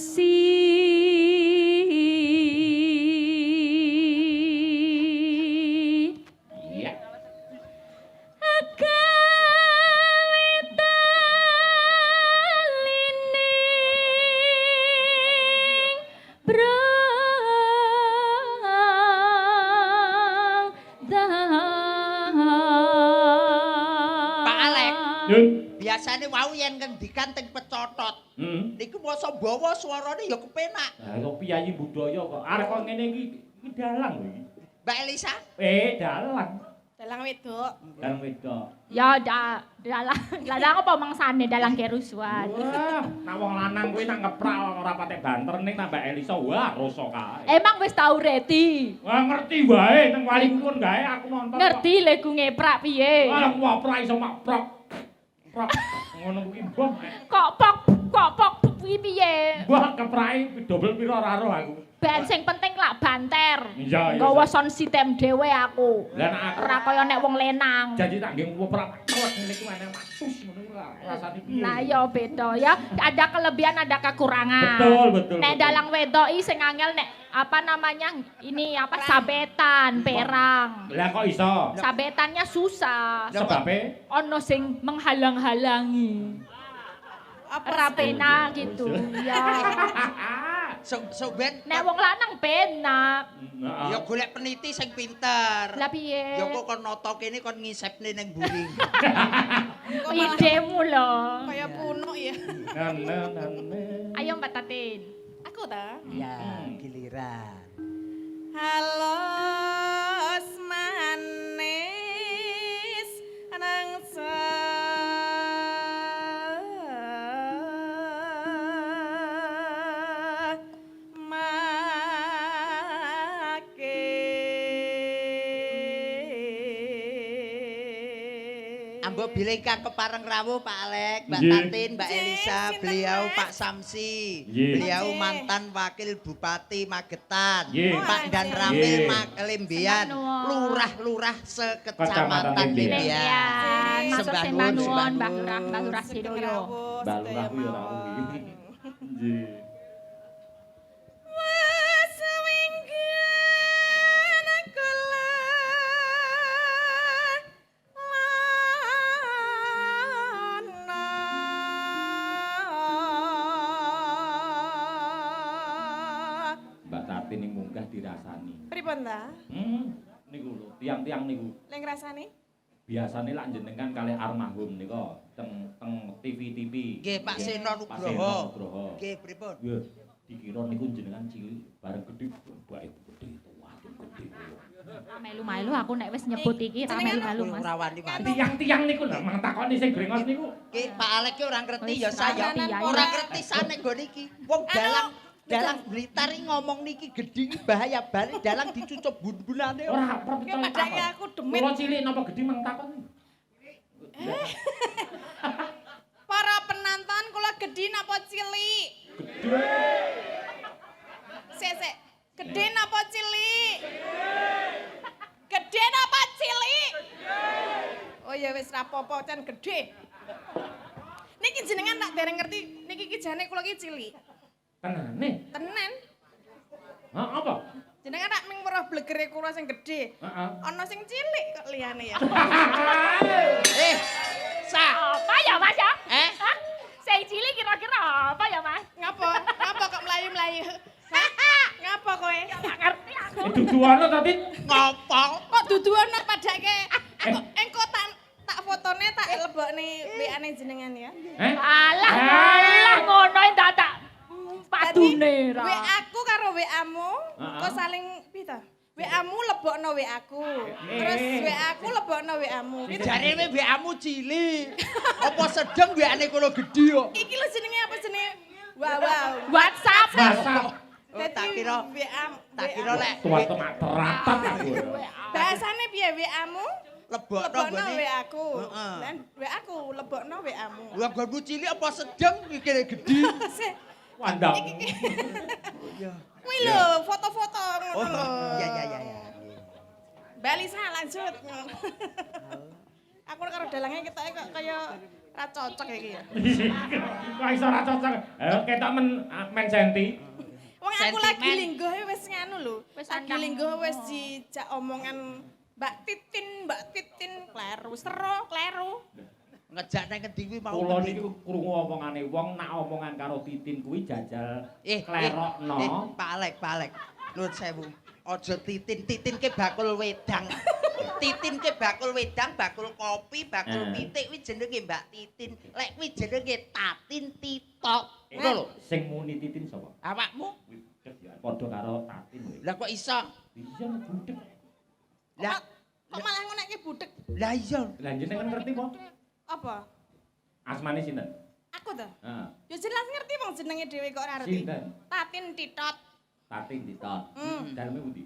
saksi Iya. Pak Alek, Nun. biasane wau yen ngendikan teng pecotot. Niku masa bawa suarane ya kepenak. Lah kok piyayi budaya kok arek kok ngene iki dalang lho iki. Mbak Elisa, Dalang. Dalang wedok. Dalang wedok. ya dalang apa mangsane dalang kerusuhan Wah, nak wong lanang kuwi nak ngeprak ora patek banter ning nak Mbak Elisa wah rasa kae. emang wis tau reti Wah ngerti wae teng Walingkun gae aku nonton. ngerti lek ku ngeprak piye Wah ngoprak iso mak prok. Prok. Ngono kuwi mbah. kok pok kuwi piye Mbah keprake double pira ora roh aku. ben sing penting lak banter Iya, iya. nggawa sound system dhewe aku Lah nek aku ora kaya nek wong lenang janji tak nggih ngoprak kuat ngene iki ana matus ngono kuwi rasane piye. nah ya beda ya ada kelebihan ada kekurangan Betul. nek dalang wedok sing angel nek apa namanya ini apa sabetan perang Lah kok iso? sabetannya susah Sebabe ono sing menghalang-halangi ora penak gitu ya sok ben nek wong lanang penak Heeh. ya golek peniti sing pinter. lah piye Ya kok kon noto kene kon ngisepne ning mburi. Kok malah idemu lho kaya punuk ya. ayo Mbak Tatin Aku ta? Ya, giliran. Halo manis nangsa Ambo bilingkang kepareng rawuh Pak Alek, Mbak Nggih. Tatin, Mbak Elisa, beliau Pak Samsi, Nggih. beliau mantan Wakil Bupati Magetan, Nggih. Pak Dan Nggih. Ramil Lembian, Sembah nuwun. lurah-lurah sekecamatan Kecamatan Lembian. Lembian matur Sembah sembah nuwun, nuwun sembah Mbah nuwun. Lurah Mbah Lurah Sedoyo Mbak Lurah kuwi ora kuwi. Nggih. Wes winggan kula lana. Mbak Tatin ning munggah dirasani. Pripun ta? Niku lho, tiang-tiang niku. Leng rasane? Biasane lak jenengan kalih almarhum nika teng TV-TV. Nggih, Pak Seno Pak Nugroho. Seno Nugroho. Nggih, pripun? Nggih, dikira niku jenengan cilik bareng gedhe bake gedhe waduh gedhe. melu-melu aku nek wis nyebut iki ra melu-melu Mas Ora wani-wani. Tiang-tiang niku lho mang takoni sing brengos niku. Ki Pak Alek ki ora ngerti Wis, ya saya. ngerti, ya, Ora ya. ngerti sane nggone iki. Wong dalang Blitar iki ngomong niki gedhi iki bahaya balik dalang dicucup bun-bunane. Ora Ki percaya. padake aku demit. Kula cilik napa gedhe mang takon. Para penonton kula gedhi napa cilik? Gedhe. Sik. Gedhe napa cilik? Gedhe napa cilik? Oh ya wis ra apa-apa can gedhe. Niki jenengan tak dereng ngerti niki ki jane kula ki cilik. Tenane. Tenan. Hah apa? Jenengan tak ming weruh blegere kula sing gedhe. Heeh. Ana sing cilik kok liyane ya. Eh, Sa. apa ya Mas ya Eh? Hah? Sing cilik kira-kira apa ya Mas Ngapa? Ngapa kok melayu-melayu? Ngapa kowe? gak ngerti aku Duduane tadi. Ngopo? Kok duduan padake? Engko tak fotone tak lebokne WA-ne jenengan ya. alah ngono dadak padune ra WA aku karo WA-mu Heeh. kok saling pita? WA-mu lebokno WA-ku. Terus WA-ku lebokno WA-mu. Jarene WA-mu cilik. Apa sedeng WA-ne kono gedhi kok? Iki lho jenenge apa jenenge? Wow. WhatsApp Masa Oh, tak kira WA lek tua temak teratat aku. bahasane piye WA-mu? lebokno Lebokno nggone. WA-ku. Heeh. Lan WA-ku lebokno WA-mu. Lah gonmu cilik apa sedeng mikire gedhi? Sik. Wandang. Iya. Kuwi lho foto-foto Oh, ngono lho. iya. Mbak Lisa lanjut. Aku karo dalange ketoke kok kaya Ora cocok iki ya. Kok iso ora cocok? Ketok men senti. Wong aku lagi Sentimen. lingguh wis nganu lho. Wis Lagi andang. lingguh wis dijak omongan Mbak Titin, kleru, sero, kleru. Ngejak nang ngendi kuwi mau. Kula niki krungu omongane wong nak omongan karo Titin kuwi jajal klerokno. Pak Alek. Nuwun sewu. Aja titin ke bakul wedang. Titin ke bakul wedang, bakul kopi, bakul pitik kuwi jenenge Mbak Titin. Lek kuwi jenenge Tatin Titok. Ngono lho. Sing muni Titin sapa? Awakmu? Budhek ya, padha karo Tatin kuwi. Lah kok iso? Iya budhek. Lah Kok malah ngonekke budek? lah iya. Lah jenengan ngerti apa? Apa? Asmane sinten? Aku ta? Heeh. Ya jelas ngerti wong jenenge dhewe kok ora ngerti. Sinten? Tatin Titot, Tatin Titot. Daleme pundi?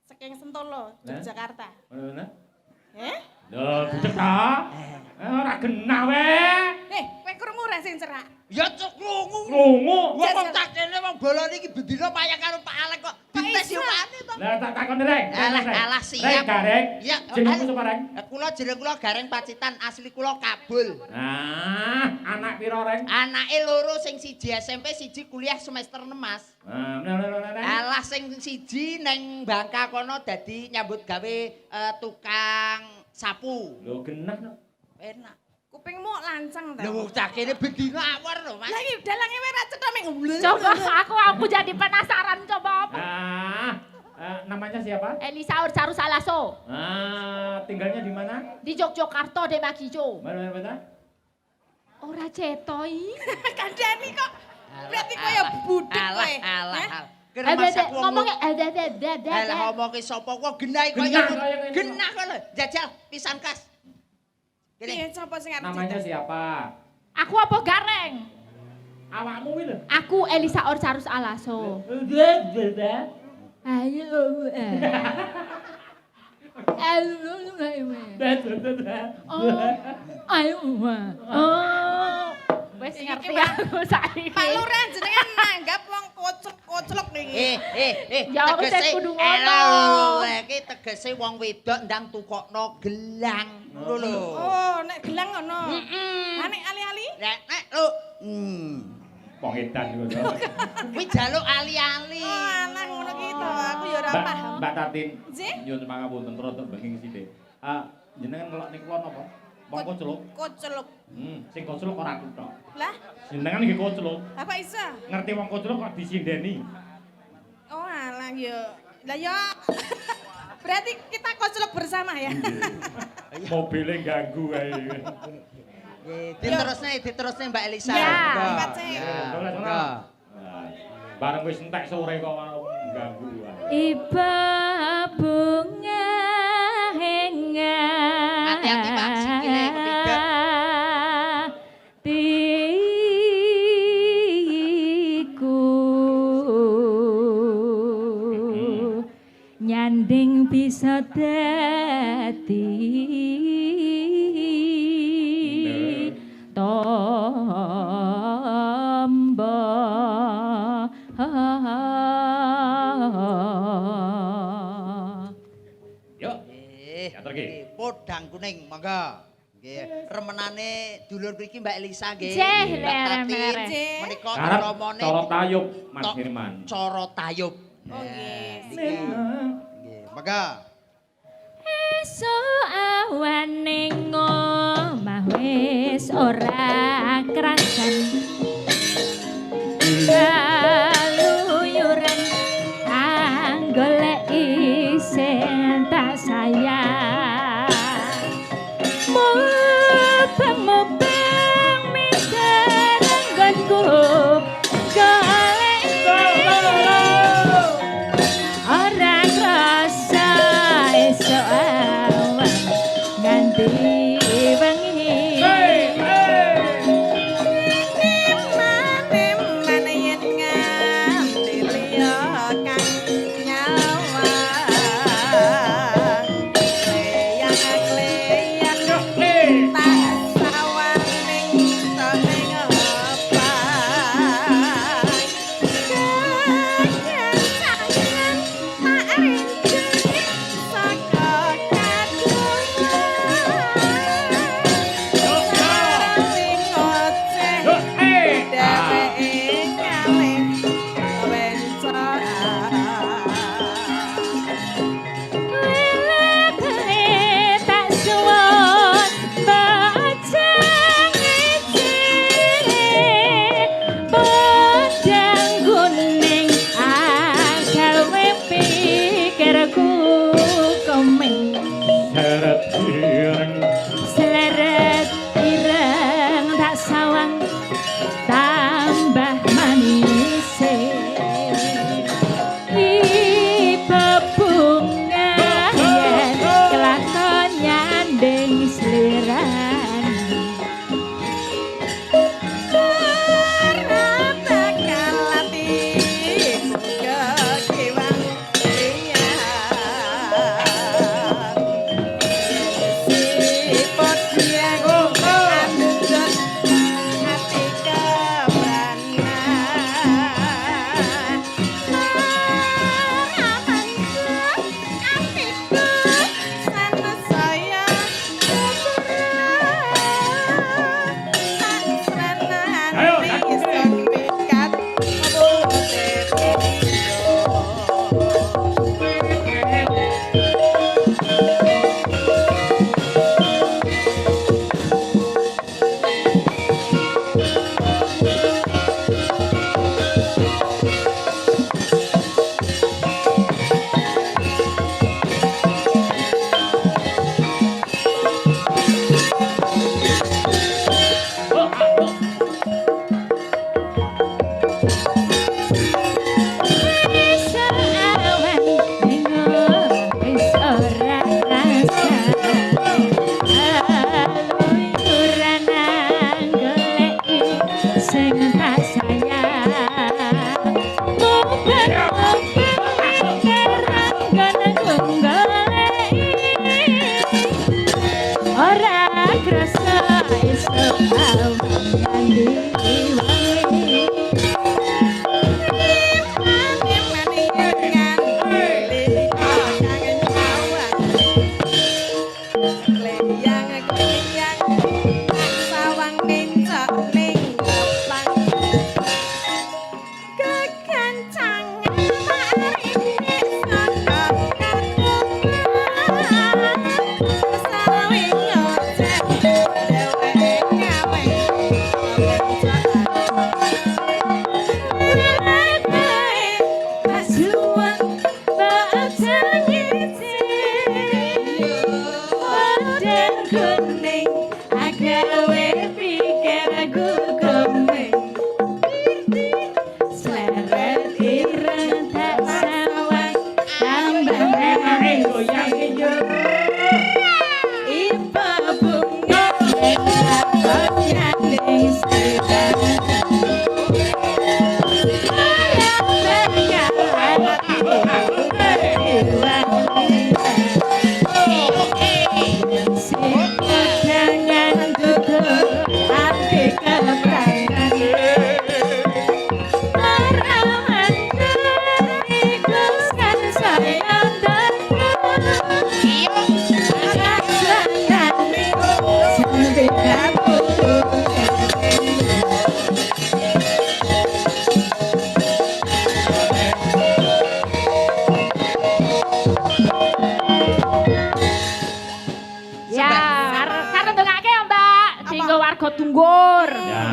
saking Sentolo, Yogyakarta. Ngono. Eh? Lho, budhek ta? Ora genah wae. Kowe krungu ora sing cerak? Ya cuk krungu. Krungu. Wong tak kene wong bolone iki bendina payah karo Pak Alek kok. Dites yo ane to. Lah tak takon Rek. Alah, siap. Rek, Gareng. Iya, Jenengmu sapa, Rek? Kula jeneng kula Gareng Pacitan, asli kula Kabul. Anak pira, Rek? Anake loro sing siji SMP, siji kuliah semester 6, Mas. Alah sing siji neng Bangka kono dadi nyambut gawe tukang sapu. Lho genah no. Enak. Kupingmu lancang ta? Lho wong cah kene bendina awor lho, Mas. Lah iki dalange wae ra cetha ming. Coba aku jadi penasaran coba apa? Namanya siapa? Elisa Urcaru Salaso. Tinggalnya di mana? Di Yogyakarta de Magijo. Mana? Ora cetoi. Kandhani kok. Berarti kowe ya budek kowe. Alah. Ngomongnya Lah ngomongke sapa kok genah kaya genah kok lho. Jajal pisan kas. Piye sapa sing arep Namanya cerita? siapa? Aku apa Gareng? Awakmu kuwi lho. Aku Elisa Urcarus Alaso. Ayo. Ayo. Wes ngerti aku saiki. Pak Lurah jenengan nanggap wong koclok niki. Ya, aku sing kudu ngono. Iki tegese wong wedok ndang tukokno gelang. Ngono lho. Oh, nek gelang ngono. Ha nek ali-ali? Nek lho. Wong edan ngono. Kuwi jaluk ali-ali. Oh, alah ngono ki to. Aku ya ora paham. Mbak Tatin. Nggih? Nyuwun pangapunten rada benging sithik. Jenengan ngelok ning kula napa? Wong kocluk. Koclok. Sing kocluk ora aku tok. Lah, Jenengan nggih kocluk. apa iso? Ngerti wong kocluk kok disindeni. Oh, alah ya. Lah ya. Berarti kita koclok bersama ya. Mobile ganggu ae. Diterusne Mbak Elisa. Ya, Mbak Cek. Bareng wis entek sore kok ganggu ae. Iba bunga henga. Hati-hati, Pak, sikile kepidak. Tiku nyanding bisa dadi tombo. Yuk. Yaturke. Podang kuning, monggo. Nggih, remenane dulur mriki Mbak Elisa nggih. Jeh, Mbak Tatin. lerem-lerem. Menika Karep kromone cara tayub Mas Tok. Firman. cara tayub. Oh nggih. Nggih, monggo. Esuk awan ning omah wis ora krasan. Kaluyuran anggolek isen tak sayang. Mubeng misereng gonku golek ora krasa esuk awan nganti wengi. warga Tunggur.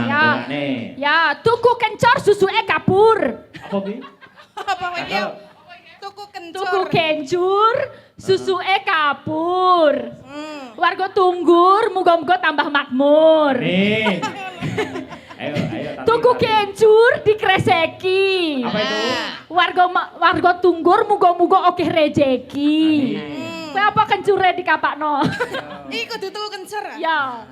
Ya, nih. Ya, tuku kencor susuke kabur. Apa ki? Apa iki? Tuku kencur. Tuku kencur susuke kabur. Warga Tunggur muga-muga tambah makmur. Nih. Ayo, ayo. Tuku kencur dikreseki. Apa itu? Warga Tunggur muga-muga akeh rejeki. Kowe apa kencure dikapakno? Iku kudu tuku kencur. Ya.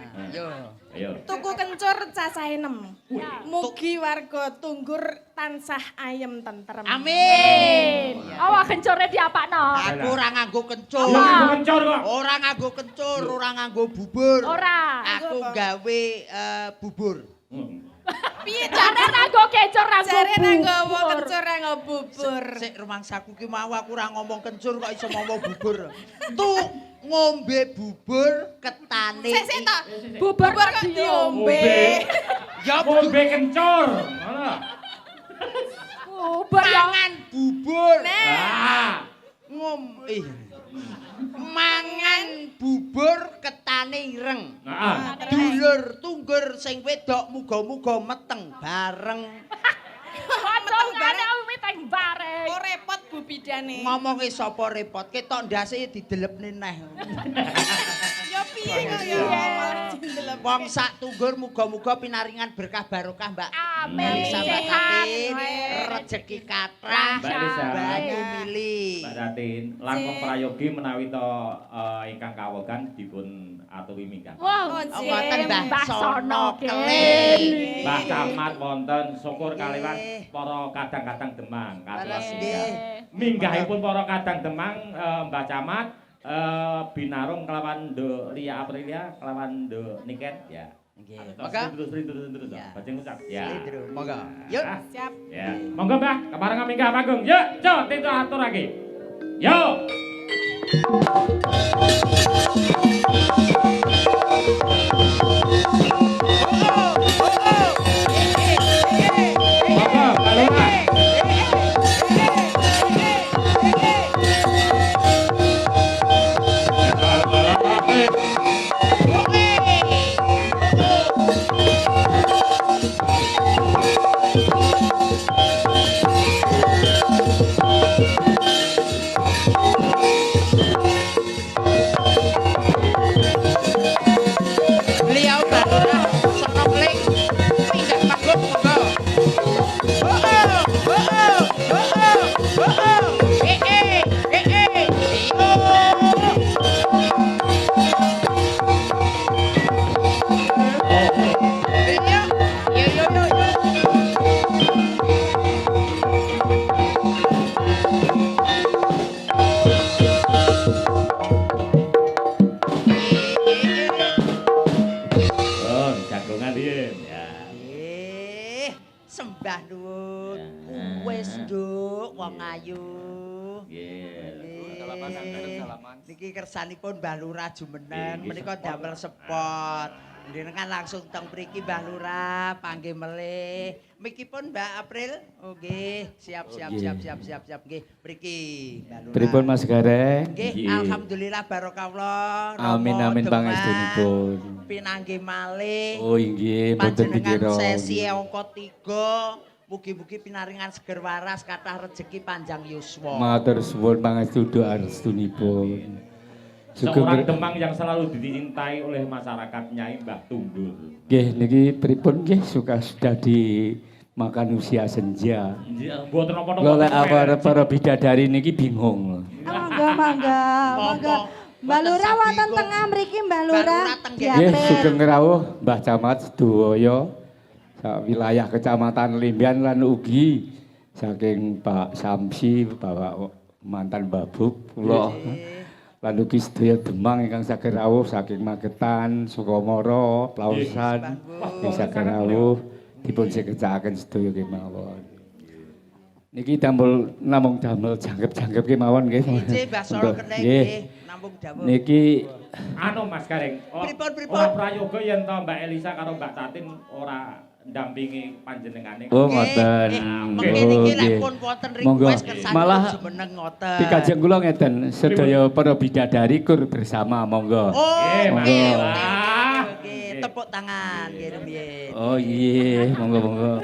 Ayo. Tuku kencur cacahe 6. Mugi warga Tunggur tansah ayem tentrem. Amin. Awak kencure diapakno? Aku ora nganggo kencur. Lu nganggo kencur kok. Ora nganggo kencur, ora nganggo bubur. Ora. Aku gawe bubur. Piye Jane nganggo kencur nganggo jare nanggo bubur. kencur nganggo bubur. Sik rumangsaku ki mau aku ora ngomong kencur kok iso ngomong bubur. Tuh ngombe bubur ketane. Sik to. Bubur kok diombe. Ya Ngombe kencur. Ngono. Bubur ya. mangan bubur. Ah. Mangan bubur ketane ireng. Heeh. Dulur Tunggur sing wedok muga-muga meteng bareng. Potongane miteng bareng. Oh repot Bu Bidane. Ngomongi sapa repot, ketok ndase didelepne neh. Ya piye kok ya malah dindelep. Wong sak Tunggur muga-muga pinaringan berkah barokah, Mbak. Amin. Alisa Mbak Sehat. Tatin, rezeki kathah, Mbak Lisa. banyu milih. Mbak Datin, langkung prayogi menawi to ingkang kawegan dipun aturi minggat. Wow, Wonten Mbah Sono Sono Kelin. Mbah Camat wonten syukur kaliwan Nggih. para kadang-kadang Demang kados Leres minggah. nggih. Minggahipun para kadang Demang Mbah Camat binarung kelawan Nduk Lia Aprilia kelawan Nduk Niken ya. Nggih. Terus Monggo. terus. Ya. Bajeng ucap. Ya. Slidro, monggo. Yuk. Ah, Siap. ya. Monggo Mbah, keparengan minggah panggung. Yuk, cok tito aturake. Yuk. Monggo, kalungan. Sembah nuwun. Wis nduk wong ayu. Nggih. Salaman. Niki kersanipun Mbah Lurah Jumeneng menika damel sepot. Njenengan langsung teng mriki Mbah Lurah panggih melih. Mikipun Mbak April. Oh nggih, siap nggih. Mriki Mbah Lurah. Pripun Mas Gareng? Nggih, alhamdulillah barokahullah. Amin pangestunipun. Pinanggih malih. Oh inggih, mboten Panjenengan dikira. sesi angka 3. Mugi-mugi pinaringan seger waras kathah rejeki panjang yuswa. Matur suwun pangestu doa restunipun. Seorang Demang yang selalu dicintai oleh masyarakat Nyai Mbah Tunggur. Nggih niki pripun nggih sudah makan usia senja. Mboten napa-napa. Lha para bidadari niki bingung. Mangga. Mbak Lurah wonten tengah mriki Mbak Lurah. Nggih sugeng rawuh Mbah Camat sedaya sak wilayah Kecamatan Limbian lan ugi saking Pak Samsi, Bapak mantan Babuk kula. Lan ugi sedaya Demang ingkang saged rawuh saking Magetan, Sukamara, Plausan, ingkang saged rawuh dipun sekejakaken sedaya kemawon. Niki namung damel jangkep-jangkep kemawon nggih. Nggih, Mbah Soro Keneng Nggih. nggih, namung dawuh. Niki Anu Mas Gareng. Pripun? Ora prayoga yen to Mbak Elisa karo Mbak Tatin ora ndampingi panjenengane. oh ngoten. Mengke niki lek pun wonten request kersane Malah Jumeneng ngoten. dikajeng kula ngeten, sedaya para bidadari kur bersama monggo. Oh, Nggih, nggih. Mas. Nggih, tepuk tangan nggih rumiyin. Oh iya, monggo.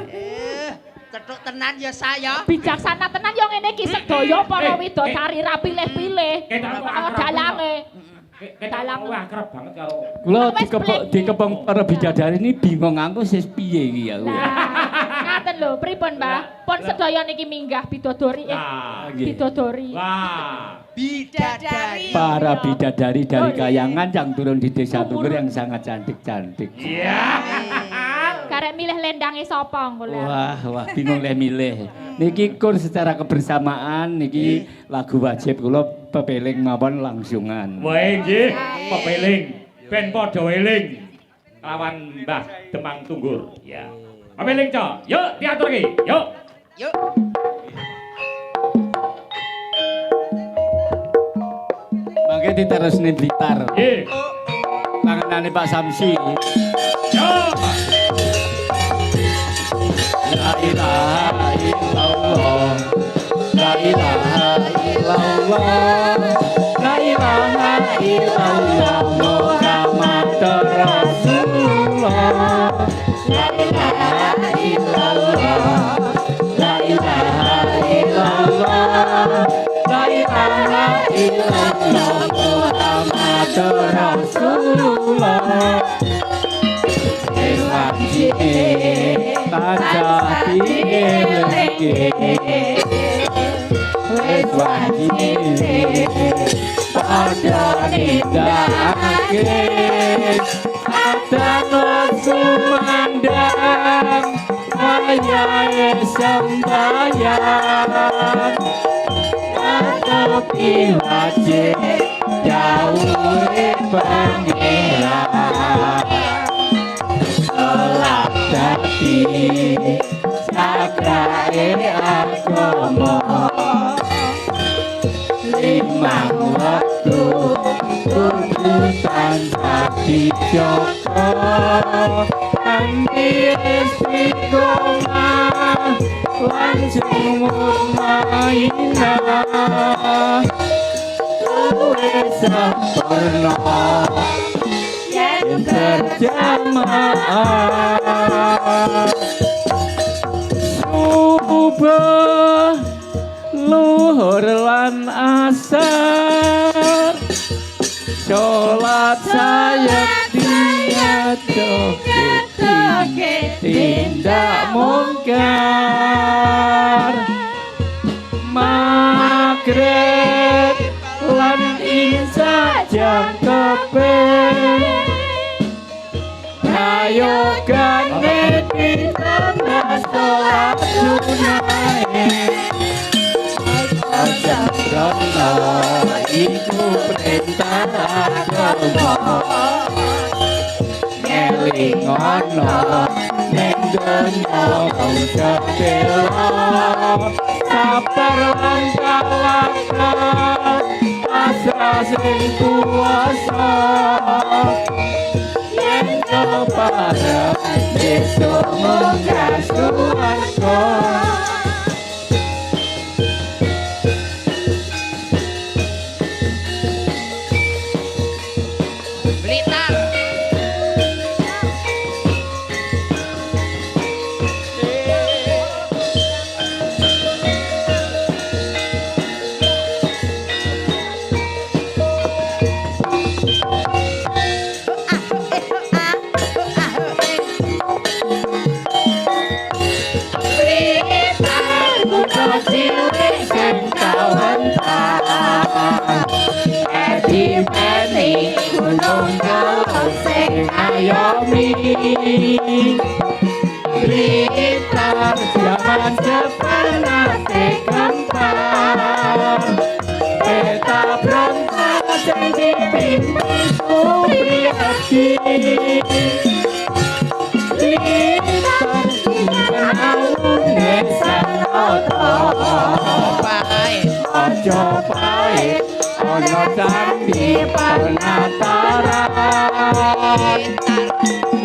Cetuk tenan ya saya. Bijaksana tenan yo ngene iki sedaya para widodari ra pilih-pilih. Ana dalange. Kita wah akrab banget karo Kula dikepung para bidadari ini bingung aku sis piye iki aku. Ngaten lho, pripun, Mbah? Pun sedaya niki minggah bidodari. Nah, Bidodari. wah. Bidadari. Para bidadari dari Kayangan yang turun di Desa Tunggur yang sangat cantik-cantik. Iya. Karek milih lendange sapa golek. Wah, bingung leh milih. Niki kur secara kebersamaan niki lagu wajib kula pepeling mawon langsungan. Wae nggih, pepeling ben padha eling lawan Mbah Demang Tunggur. Ya. Pepeling, Cok. Yuk diaturke. Yuk. Yuk. Mangke diterusne Blitar. Nggih. Tanganane Pak Samsi. Yuk. La ilaha illallah. La ilaha illallah. La ilaha illallah Muhammadur Rasulullah. La ilaha illallah. La ilaha illallah. La ilaha illallah Muhammadur Rasulullah. Ewanji tancah dieleke. Ewanji padha nindakake. Adana sumandang wayahe sembahyang. Tapi wajib jauhe pangeran. Salat dadi sakrae agama. Limang waktu kudu tansah dijaga. Kanthi istiqomah lan sumur mainah. Kowe sempurna yen berjamaah. Subuh luhur lan asar, sholat sayat diadoke tindak mungkar. Magrib lan isya jangkepe kayogane ditanda sholat sunahe. Ajaran iku perintah agama. Ngelingono ning donya wong sedelo sabar lan kalakan asra sing kuwasa yen kepareng besok munggah suwarga. Blitar. Blitar zaman depan ate kempar peta berontak sing dipimpin Supriyadi. Blitar menaune sanoto aja pahit ana candi penataran.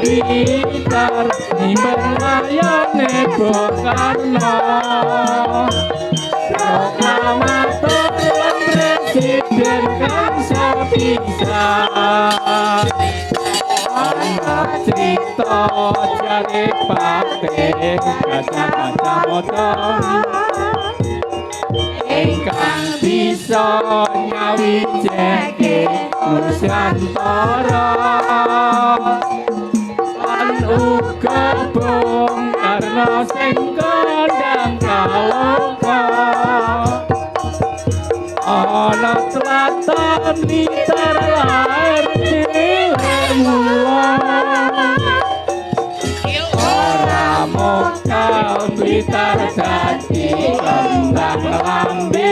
Blitar nimbang layane Bokarno proklamator presiden kang sepisan ana crita jare Patih Kacamata ingkang bisa nyawijake Nusantara lan uga Bung Karno sing kondang kaloka ana tlatah Blitar lair cilik mulang ora mokal Blitar dadi kembang lambe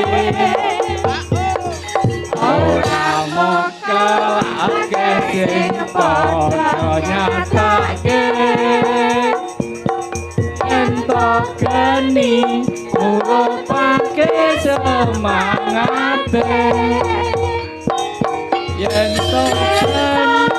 ora mokal akeh sing padha nyatake entuk geni ngurupake semangate yen tok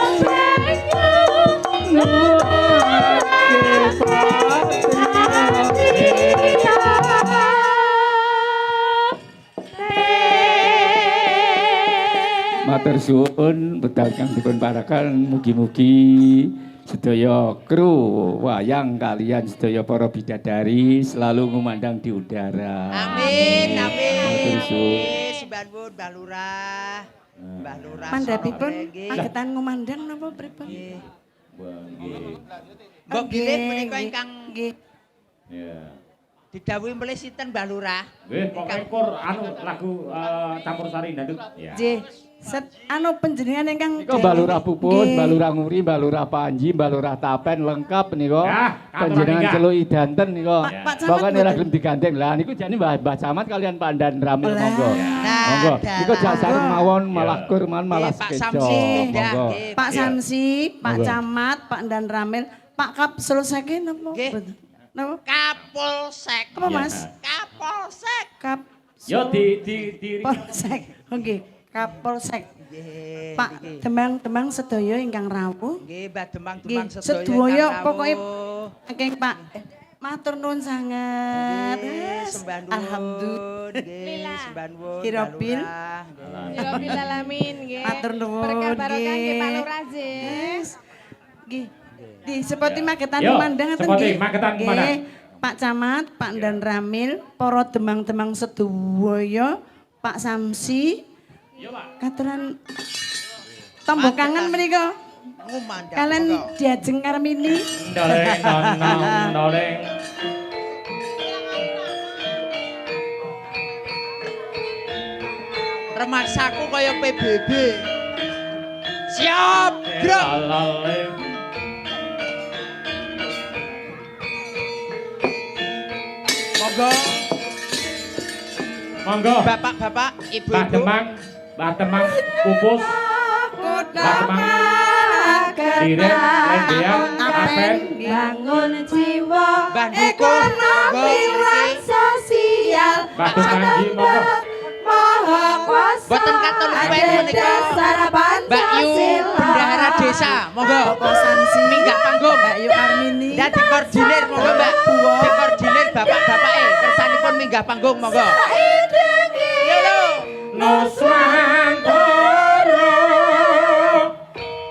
matur suwun wedal kang dipun paraken mugi-mugi sedaya kru wayang kalian sedaya para bidadari selalu memandang di udara. Amin, amin. Matur suwun. Sembah nuwun Mbah Lurah. Mbah Lurah. Mandhapipun sore nggih. agetan ngumandang napa pripun? Nggih. Nggih. Mbok bilih menika ingkang nggih. Ya. didhawuhi melih sinten Mbah Lurah. Nggih, kok ekor anu lagu campursari ndandut. Ya. Nggih. Anu panjenengan ingkang Nika Mbah Lurah Puput, Mbah Lurah Nguri, Mbah Lurah Panji, Mbah Lurah Tapen lengkap nika. Ya, Panjenengan katur celuki danten nika. Pak Camat Pokoke ora mboten. gelem digandeng. Lah niku jane Mbah Camat kalian Pandan Ramil Lah. monggo. Nah, Monggo. Niku dalah. jasar mawon malah Ya. kur man malah Nggih, Pak sekejo. Samsi pindah, Monggo. nggih. Pak Iya. Samsi, Pak Monggo. Camat, Pak Dan Ramil, Pak Kap selesai napa? Nggih. Napa? Kapolsek. Apa Iya. Mas? Kapolsek. Kap Yo di Polsek. Oke, Kapolsek. Nggih. Pak nggih. Demang sedaya ingkang rawuh. Nggih, Mbah Demang-demang Nggih, sedaya. sedaya ingkang pokoke rawuh. saking Pak matur nuwun sanget. Nggih, sembah nuwun. Alhamdulillah. Nggih, sembah nuwun. Kiropil. Mbah Lurah. Nggih. Ya Rabbil alamin nggih. Matur nuwun. Berkah barokah nggih Pak nggih. Lurah nggih. Nggih. Di seperti magetan Yo, pemandang ngoten seperti nggih. magetan Nggih. pemandang. Pak Camat, Pak Dan Ramil, para demang-demang sedaya, Pak Samsi, Yo, Pak. katuran tombok kangen menika. Ngumandang. Kalian monggo. diajeng Karmini. Ndoleng nonong ndoleng. Remaksaku kaya PBB. Siap, gerak. Lalale. Monggo, Monggo. bapak-bapak, Mbah ibu-ibu. Demang, Mbah Demang Pupus, Mbah Demang. Diren, Lendean, Apen, bangun jiwa Mbah Dukuh, ekonomi monggo lan mriki. sosial Mbah Dukanji, monggo. Maha kuasa Boten katon kuwen menika. dasar Mbak Yu bendahara desa, monggo. Bapak Samsi Minggah panggung. Mbak Yu Armini Dan dikoordinir monggo Mbak. Dikoordinir bapak-bapake kersanipun minggah panggung monggo. Yo lho. Nuswantara.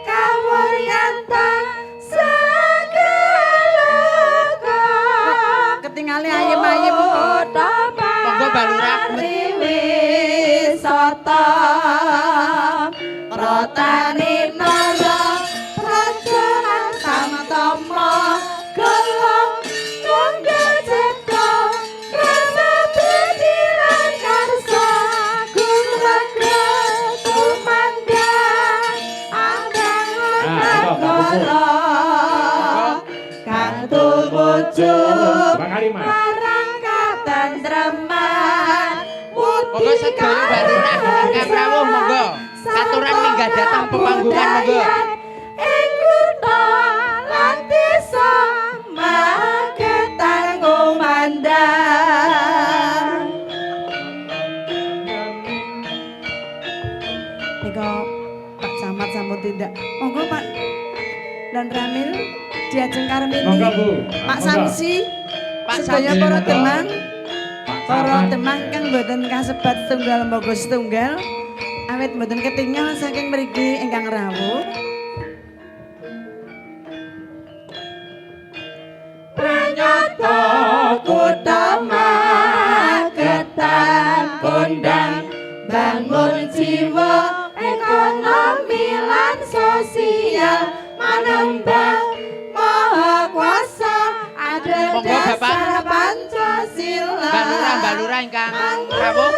kawuryantang sagaloka ketinggalan ayem-ayem Monggo Mbak Lurah. Wisata Rotani nara Rajanan tamtama Gelong tunggal cipta Rasa bediran karsa Gumraga tumandang Anggang nagara Kang tumuju Bang Aliman. Marang katentreman Monggo sedaya Mbak Lurah ingkang rawuh monggo. Katuran minggah datang pepanggungan monggo. Ing kutha lan desa Magetan kumandang. Nika Pak Camat sampun tindak. Monggo Pak Dan Ramil diajeng Karmini. Monggo, Bu. Pak Monggo. Samsi. Pak Sedaya Samsi, para monggo. demang. Pak Para Camat. demang kang boten kasebat setunggal mbogo setunggal awit boten ketinggal saking mriki ingkang rawuh. Pranyata kutha Magetan kondang bangun jiwa ekonomi lan sosial manembah maha kuasa ada Monggo, Bapak. dasar Pancasila. Mbak Lurah ingkang rawuh.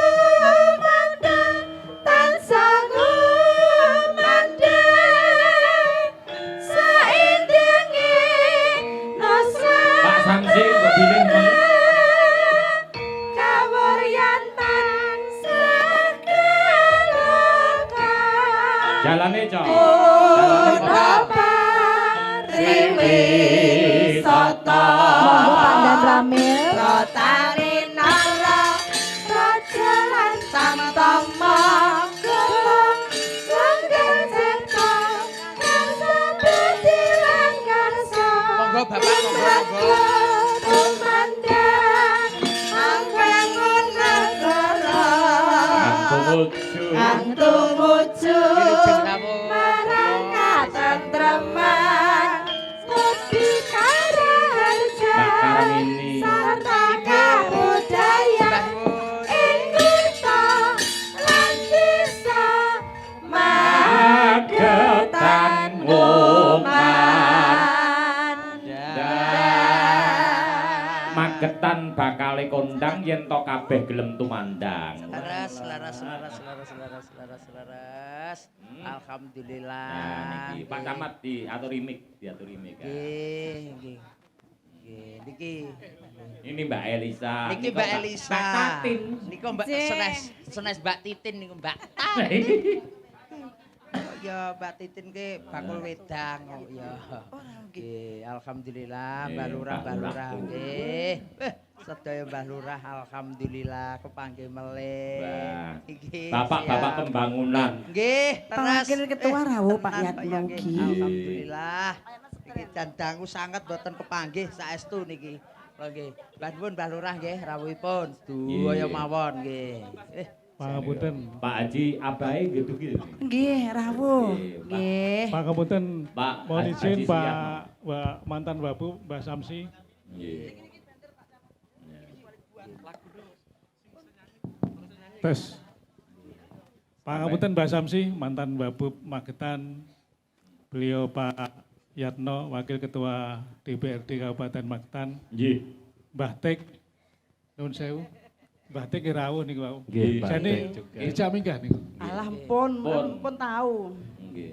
Tansah kumandheng saindenge nusa Pak Samsi, Mbak Bilin, monggo. kawuryantan sagaloka. Jalane, Cok. Kutha pariwisata Pandan Ramil. Rotari nara raja lan tamtama gelong langgang cipta rasa bedilan karsa Monggo Bapak, monggo. tumandang angkangun negara Tumuju. ang tumuju Wilujeng rawuh. marang katentreman budi karaharja Mbak Karmini. sarta kabudayan Mbah ing kutha lan desa Magetan kumandang. Magetan bakale kondang yen to kabeh gelem tumandang. Selaras. Alhamdulillah. Nah, niki Pak Camat diaturi mic. Nggih, nggih. Nggih, niki. Ini Mbak Elisa. Niki Mbak Elisa. Mbak Tatin. Niku Mbak senes Mbak Titin niku Mbak. Oh ya Mbak Titin ke bakul wedang kok ya. Nggih, alhamdulillah Mbak Lurah, Mbak Lurah nggih. Sedaya Mbah Lurah alhamdulillah kepanggih melih. Mbah. Nggih. Bapak-bapak siap. pembangunan. Nggih, teras. Wakil Ketua rawuh, Pak tenan, Yatmo ya, nggih. Ki. Alhamdulillah. Niki dandangu sanget boten kepanggih saestu niki. Lho nggih. Mbah nuwun Mbah Lurah nggih rawuhipun. Sedaya mawon nggih. Pangapunten, Pak Haji Abai gitu gitu. Nggih, rawuh. Nggih, Pak. Nggih. pangapunten, Pak mohon Haji izin Suyatno. Pak mantan Bapu, Mbak Samsi. Nggih. Tes. Pangapunten Mbak Samsi, mantan Bapu Magetan. Beliau Pak Yatno, Wakil Ketua DPRD Kabupaten Magetan. Nggih. Mbah Tek, nuwun sewu. Mbah Tek rawuh niku wau. Nggih, Mbah Jane Tek juga. dijak minggah niku. Alah pun tahu. Nggih.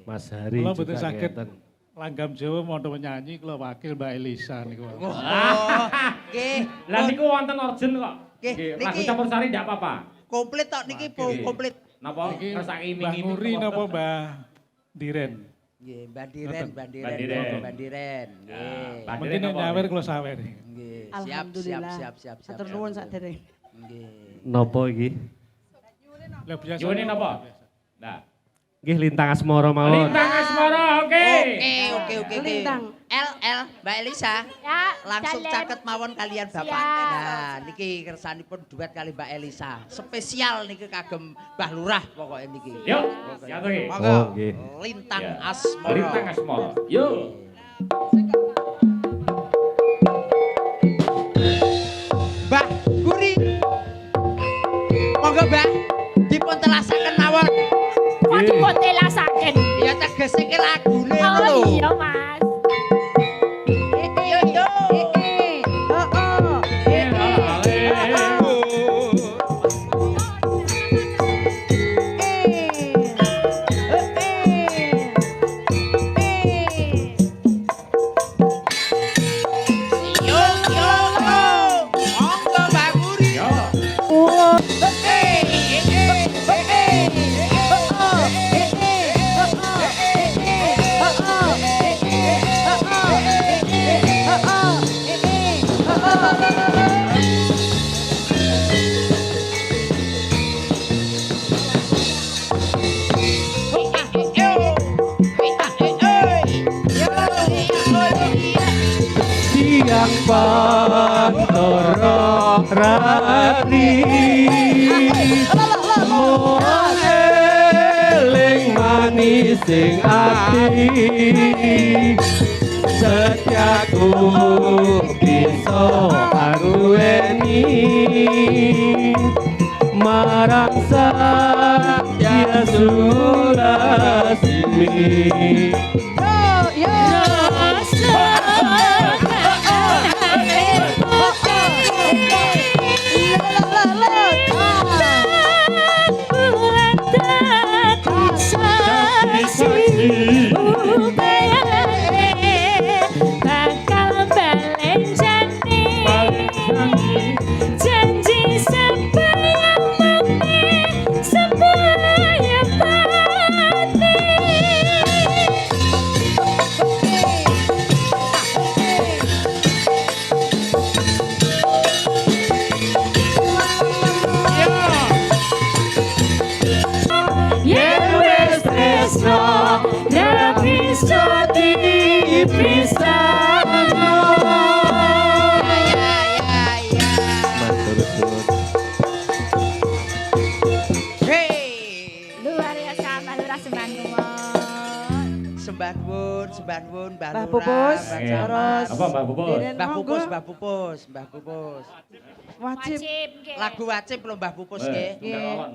Mas Hari Kula juga mboten saged ngeten. langgam Jawa mau menyanyi kula wakil Mbak Elisa niku wau. Oh, nggih. Lah niku wonten origin kok. Nggih, Nggih, niki- lagu campursari ndak apa-apa. Komplit tok niki Nggih. komplit. Napa Niki kersake Mbah iming-iming Muri kok. napa Mbah Diren? Nggih, bandiren, bandiren, Bandiren. bandiren. Nggih. Bandiren Mungkin apa? nyawer kula sawer. Nggih, siap, siap, Alhamdulillah. siap, siap, siap. Matur nuwun sadherek. Nggih. Nopo iki? Lah biasa. Nyuwun napa? Nah. Nggih lintang asmara mawon. Lintang asmara, oke. Oke. Lintang. Mbak Elisa. Ya, Langsung Dalen. caket mawon kalian Bapak. Siap. Nah, niki kersanipun duet kali Mbak Elisa. Spesial niki kagem Mbah Lurah pokoknya niki. Yuk, diaturke. Monggo. Oh, nggih. Lintang Ya. Asmara. Lintang asmara. Yuk. Mbah Guri. Monggo Mbah dipun telasaken mawon. Kok dipotelasaken. Ya tegese ki lagune Oh lho. iya, Mas. Yo yo. Yo yo. Monggo Mbah Guri. Yo. Siang pantoro ratri Moeling manis sing ati Setiaku bisa arueni Marang Satya Sulasmi Luar biasa, Mbak Lurah sembah nuwun. Sembah nuwun, Mbah Mbah Lurah, Pupus, Mbah Iya. Jamal. terus Apa Mbak Pupus? Diren, Mbah monggo. Pupus, Mbah Pupus, Mbah Pupus. Wajib. Wajib, nggih. Lagu wajib lho Mbah Pupus Eh, nggih. sampeyan mawon.